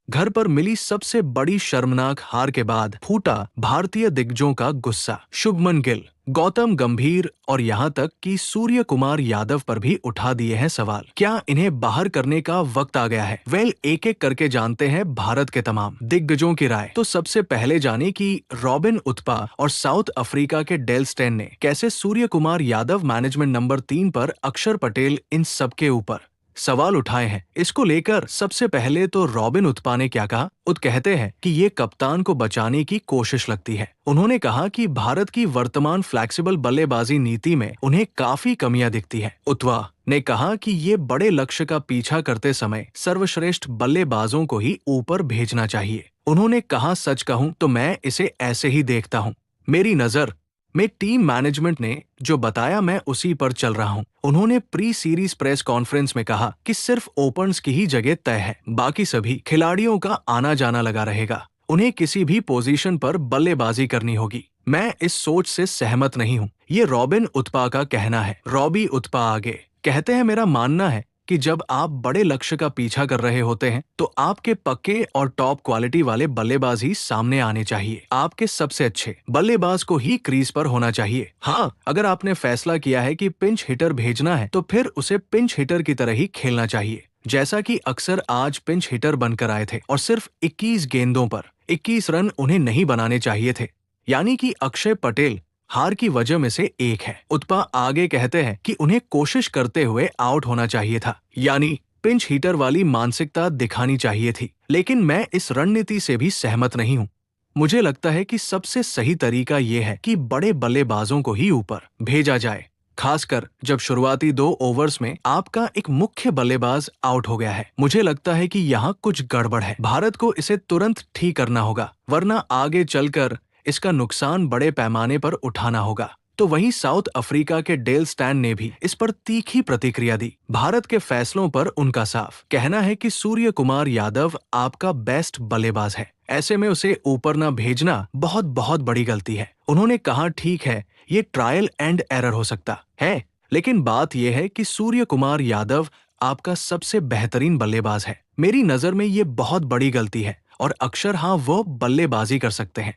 घर पर मिली सबसे बड़ी शर्मनाक हार के बाद फूटा भारतीय दिग्गजों का गुस्सा। शुभमन गिल, गौतम गंभीर और यहाँ तक कि सूर्य कुमार यादव पर भी उठा दिए हैं सवाल। क्या इन्हें बाहर करने का वक्त आ गया है? वेल, एक एक करके जानते हैं भारत के तमाम दिग्गजों की राय। तो सबसे पहले जाने कि रॉबिन उथप्पा और साउथ अफ्रीका के डेल स्टेन ने कैसे सूर्य कुमार यादव मैनेजमेंट नंबर 3 पर अक्षर पटेल इन सबके ऊपर सवाल उठाए हैं। इसको लेकर सबसे पहले तो रॉबिन उथप्पा ने क्या कहा। कहते हैं कि ये कप्तान को बचाने की कोशिश लगती है। उन्होंने कहा कि भारत की वर्तमान फ्लेक्सिबल बल्लेबाजी नीति में उन्हें काफी कमियां दिखती हैं। उथप्पा ने कहा कि ये बड़े लक्ष्य का पीछा करते समय सर्वश्रेष्ठ बल्लेबाजों को ही ऊपर भेजना चाहिए। उन्होंने कहा, सच कहूं तो मैं इसे ऐसे ही देखता हूं। मेरी नजर में टीम मैनेजमेंट ने जो बताया मैं उसी पर चल रहा हूं। उन्होंने प्री सीरीज प्रेस कॉन्फ्रेंस में कहा कि सिर्फ ओपनर्स की ही जगह तय है, बाकी सभी खिलाड़ियों का आना जाना लगा रहेगा। उन्हें किसी भी पोजीशन पर बल्लेबाजी करनी होगी। मैं इस सोच से सहमत नहीं हूं। ये रॉबिन उथप्पा का कहना है। रॉबी उथप्पा आगे कहते हैं, मेरा मानना है कि जब आप बड़े लक्ष्य का पीछा कर रहे होते हैं तो आपके पक्के और टॉप क्वालिटी वाले बल्लेबाज ही सामने आने चाहिए। आपके सबसे अच्छे बल्लेबाज को ही क्रीज पर होना चाहिए। हाँ, अगर आपने फैसला किया है कि पिंच हिटर भेजना है तो फिर उसे पिंच हिटर की तरह ही खेलना चाहिए, जैसा कि अक्सर आज पिंच हिटर बनकर आए थे और सिर्फ 21 गेंदों पर 21 रन उन्हें नहीं बनाने चाहिए थे, यानी कि अक्षय पटेल हार की वजह में से एक है। उथप्पा आगे कहते हैं कि उन्हें कोशिश करते हुए आउट होना चाहिए था, यानी पिंच हीटर वाली मानसिकता दिखानी चाहिए थी। लेकिन मैं इस रणनीति से भी सहमत नहीं हूँ। मुझे लगता है कि सबसे सही तरीका ये है कि बड़े बल्लेबाजों को ही ऊपर भेजा जाए, खासकर जब शुरुआती 2 ओवर्स में आपका एक मुख्य बल्लेबाज आउट हो गया है। मुझे लगता है कि यहाँ कुछ गड़बड़ है। भारत को इसे तुरंत ठीक करना होगा, वरना आगे चलकर इसका नुकसान बड़े पैमाने पर उठाना होगा। तो वहीं साउथ अफ्रीका के डेल स्टैन ने भी इस पर तीखी प्रतिक्रिया दी। भारत के फैसलों पर उनका साफ कहना है कि सूर्य कुमार यादव आपका बेस्ट बल्लेबाज है, ऐसे में उसे ऊपर न भेजना बहुत बहुत बड़ी गलती है। उन्होंने कहा, ठीक है, ये ट्रायल एंड एरर हो सकता है, लेकिन बात यह है कि सूर्य कुमार यादव आपका सबसे बेहतरीन बल्लेबाज है। मेरी नजर में ये बहुत बड़ी गलती है और अक्षर, हाँ, वो बल्लेबाजी कर सकते हैं,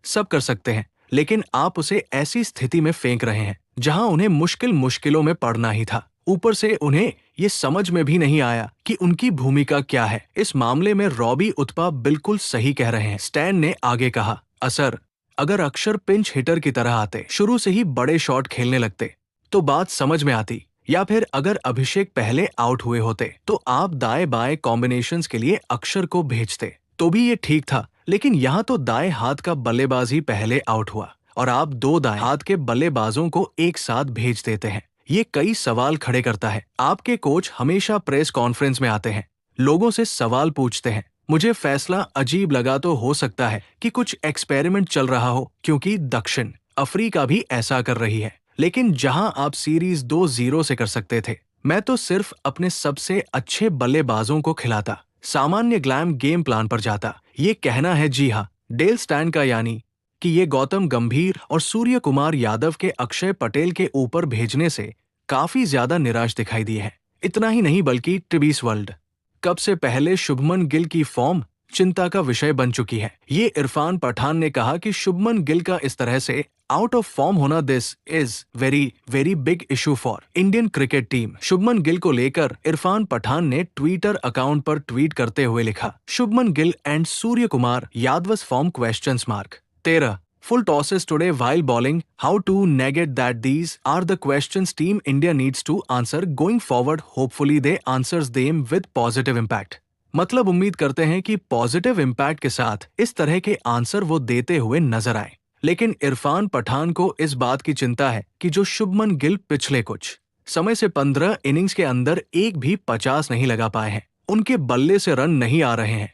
सब कर सकते हैं, लेकिन आप उसे ऐसी स्थिति में फेंक रहे हैं जहां उन्हें मुश्किलों में पड़ना ही था। ऊपर से उन्हें ये समझ में भी नहीं आया कि उनकी भूमिका क्या है। इस मामले में रॉबी उथप्पा बिल्कुल सही कह रहे हैं। स्टैन ने आगे कहा, अगर अक्षर पिंच हिटर की तरह आते, शुरू से ही बड़े शॉट खेलने लगते तो बात समझ में आती, या फिर अगर अभिषेक पहले आउट हुए होते तो आप दाएं बाएं कॉम्बिनेशंस के लिए अक्षर को भेजते तो भी ये ठीक था। लेकिन यहाँ तो दाएं हाथ का बल्लेबाज ही पहले आउट हुआ और आप 2 दाएं हाथ के बल्लेबाजों को एक साथ भेज देते हैं। ये कई सवाल खड़े करता है। आपके कोच हमेशा प्रेस कॉन्फ्रेंस में आते हैं, लोगों से सवाल पूछते हैं। मुझे फैसला अजीब लगा। तो हो सकता है कि कुछ एक्सपेरिमेंट चल रहा हो, क्योंकि दक्षिण अफ्रीका भी ऐसा कर रही है। लेकिन जहां आप सीरीज 2-0 से कर सकते थे, मैं तो सिर्फ अपने सबसे अच्छे बल्लेबाजों को खिलाता, सामान्य ग्लैम गेम प्लान पर जाता। ये कहना है, जी हाँ, डेल स्टैन का, यानी कि ये गौतम गंभीर और सूर्य कुमार यादव के अक्षय पटेल के ऊपर भेजने से काफी ज्यादा निराश दिखाई दी है। इतना ही नहीं बल्कि टिबीस वर्ल्ड कप से पहले शुभमन गिल की फॉर्म चिंता का विषय बन चुकी है। ये इरफान पठान ने कहा कि शुभमन गिल का इस तरह से आउट ऑफ फॉर्म होना this is very big issue for Indian cricket team. Shubman Gill को लेकर इरफान पठान ने ट्विटर अकाउंट पर ट्वीट करते हुए लिखा, Shubman Gill and Suryakumar Yadav's form questions mark। 13 full tosses today while bowling. How to negate that? These are the questions Team India needs to answer going forward. Hopefully they answers them with positive impact। मतलब उम्मीद करते हैं कि positive impact के साथ इस तरह के आंसर वो देते हुए नजर आए। लेकिन इरफान पठान को इस बात की चिंता है कि जो शुभमन गिल पिछले कुछ समय से 15 इनिंग्स के अंदर एक भी 50 नहीं लगा पाए हैं, उनके बल्ले से रन नहीं आ रहे हैं,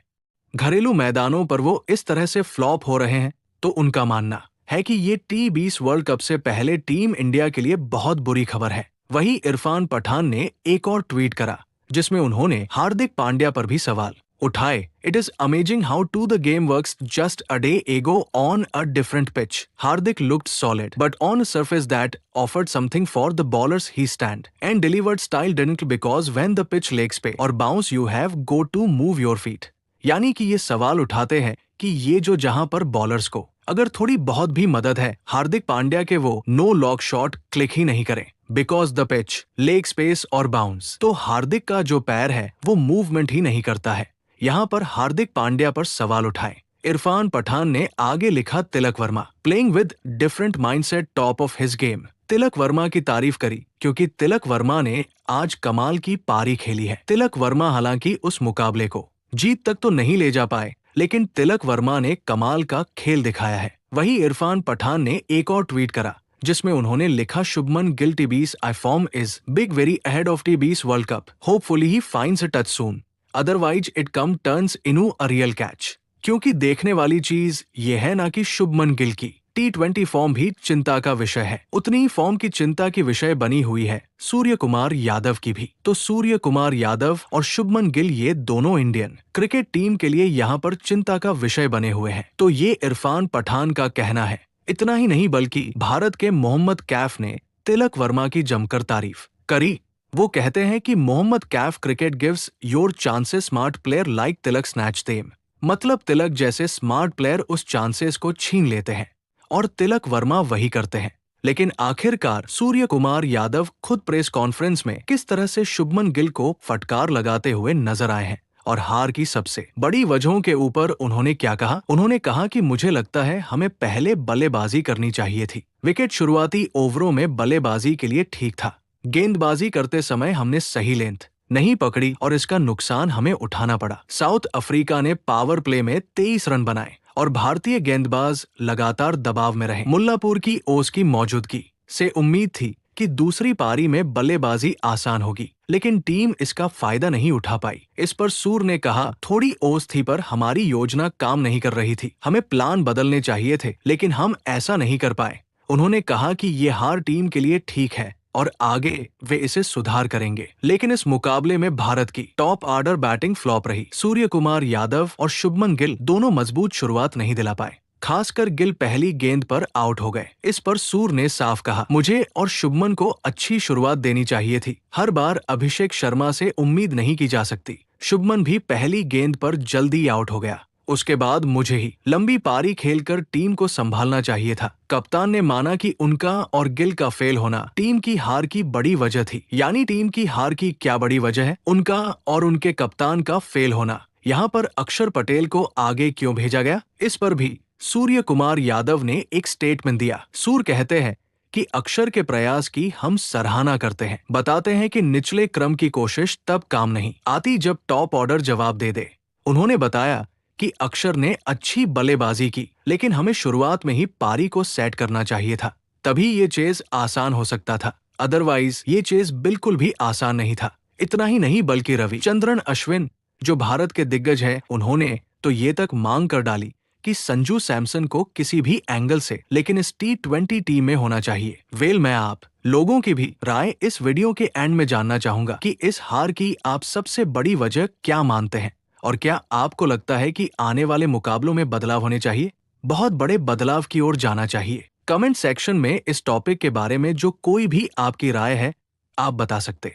घरेलू मैदानों पर वो इस तरह से फ्लॉप हो रहे हैं, तो उनका मानना है कि ये T20 वर्ल्ड कप से पहले टीम इंडिया के लिए बहुत बुरी खबर है। वहीं इरफान पठान ने एक और ट्वीट करा जिसमें उन्होंने हार्दिक पांड्या पर भी सवाल उठाए। It is amazing how to the game works just a day ago on a different pitch. Hardik looked solid but on a surface that offered something for the bowlers he stand and delivered style didn't, because when the pitch lakes पे और bounce you have go to move your feet। यानी कि ये सवाल उठाते हैं कि ये जो जहां पर बॉलर्स को अगर थोड़ी बहुत भी मदद है, हार्दिक पांड्या के वो नो लॉक शॉट क्लिक ही नहीं करें because the pitch, leg space और बाउंस, तो हार्दिक का जो पैर है वो मूवमेंट ही नहीं करता है। यहाँ पर हार्दिक पांड्या पर सवाल उठाए। इरफान पठान ने आगे लिखा Tilak Varma playing with different mindset top of his game. Tilak Varma की तारीफ करी क्योंकि तिलक वर्मा ने आज कमाल की पारी खेली है। तिलक वर्मा हालांकि उस मुकाबले को जीत तक तो नहीं ले जा पाए, लेकिन तिलक वर्मा ने कमाल का खेल दिखाया है। वहीं इरफान पठान ने एक और ट्वीट करा जिसमें उन्होंने लिखा, शुभमन गिल टीबीज I form is big very ahead of टीबीज world cup, hopefully he finds a touch soon, otherwise it come turns into a real catch. क्योंकि देखने वाली चीज ये है ना कि शुभमन गिल की T20 फॉर्म भी चिंता का विषय है, उतनी ही फॉर्म की चिंता की विषय बनी हुई है सूर्य कुमार यादव की भी। तो सूर्य कुमार यादव और शुभमन गिल ये दोनों इंडियन क्रिकेट टीम के लिए यहाँ पर चिंता का विषय बने हुए हैं। तो ये इरफान पठान का कहना है। इतना ही नहीं बल्कि भारत के मोहम्मद कैफ ने तिलक वर्मा की जमकर तारीफ करी। वो कहते हैं कि Mohammad Kaif cricket gives your chances smart player like Tilak snatch them, मतलब तिलक जैसे स्मार्ट प्लेयर उस चांसेस को छीन लेते हैं और तिलक वर्मा वही करते हैं। लेकिन आखिरकार सूर्य कुमार यादव खुद प्रेस कॉन्फ्रेंस में किस तरह से शुभमन गिल को फटकार लगाते हुए नजर आए हैं और हार की सबसे बड़ी वजहों के ऊपर उन्होंने क्या कहा। उन्होंने कहा कि मुझे लगता है हमें पहले बल्लेबाजी करनी चाहिए थी। विकेट शुरुआती ओवरों में बल्लेबाजी के लिए ठीक था, गेंदबाजी करते समय हमने सही लेंथ नहीं पकड़ी और इसका नुकसान हमें उठाना पड़ा। साउथ अफ्रीका ने पावर प्ले में 23 रन बनाए और भारतीय गेंदबाज लगातार दबाव में रहे। मुल्लापुर की ओस की मौजूदगी से उम्मीद थी कि दूसरी पारी में बल्लेबाजी आसान होगी, लेकिन टीम इसका फायदा नहीं उठा पाई। इस पर सूर ने कहा, थोड़ी ओस थी पर हमारी योजना काम नहीं कर रही थी, हमें प्लान बदलने चाहिए थे, लेकिन हम ऐसा नहीं कर पाए। उन्होंने कहा कि ये हार टीम के लिए ठीक है और आगे वे इसे सुधार करेंगे। लेकिन इस मुकाबले में भारत की टॉप ऑर्डर बैटिंग फ्लॉप रही। सूर्य कुमार यादव और शुभमन गिल दोनों मजबूत शुरुआत नहीं दिला पाए, खासकर गिल पहली गेंद पर आउट हो गए। इस पर सूर ने साफ कहा, मुझे और शुभमन को अच्छी शुरुआत देनी चाहिए थी, हर बार अभिषेक शर्मा से उम्मीद नहीं की जा सकती। शुभमन भी पहली गेंद पर जल्दी आउट हो गया, उसके बाद मुझे ही लंबी पारी खेलकर टीम को संभालना चाहिए था। कप्तान ने माना कि उनका और गिल का फेल होना टीम की हार की बड़ी वजह थी। यानी टीम की हार की क्या बड़ी वजह है? उनका और उनके कप्तान का फेल होना। यहाँ पर अक्षर पटेल को आगे क्यों भेजा गया? इस पर भी सूर्य कुमार यादव ने एक स्टेटमेंट दिया। सूर कहते हैं कि अक्षर के प्रयास की हम सराहना करते हैं, बताते हैं कि निचले क्रम की कोशिश तब काम नहीं आती जब टॉप ऑर्डर जवाब दे दे। उन्होंने बताया कि अक्षर ने अच्छी बल्लेबाजी की, लेकिन हमें शुरुआत में ही पारी को सेट करना चाहिए था, तभी ये चेज आसान हो सकता था, अदरवाइज ये चेज बिल्कुल भी आसान नहीं था। इतना ही नहीं बल्कि रविचंद्रन अश्विन जो भारत के दिग्गज हैं, उन्होंने तो ये तक मांग कर डाली कि संजू सैमसन को किसी भी एंगल से लेकिन इस T20 टीम में होना चाहिए। मैं आप लोगों की भी राय इस वीडियो के एंड में जानना चाहूंगा कि इस हार की आप सबसे बड़ी वजह क्या मानते हैं और क्या आपको लगता है कि आने वाले मुकाबलों में बदलाव होने चाहिए, बहुत बड़े बदलाव की ओर जाना चाहिए। कमेंट सेक्शन में इस टॉपिक के बारे में जो कोई भी आपकी राय है आप बता सकते।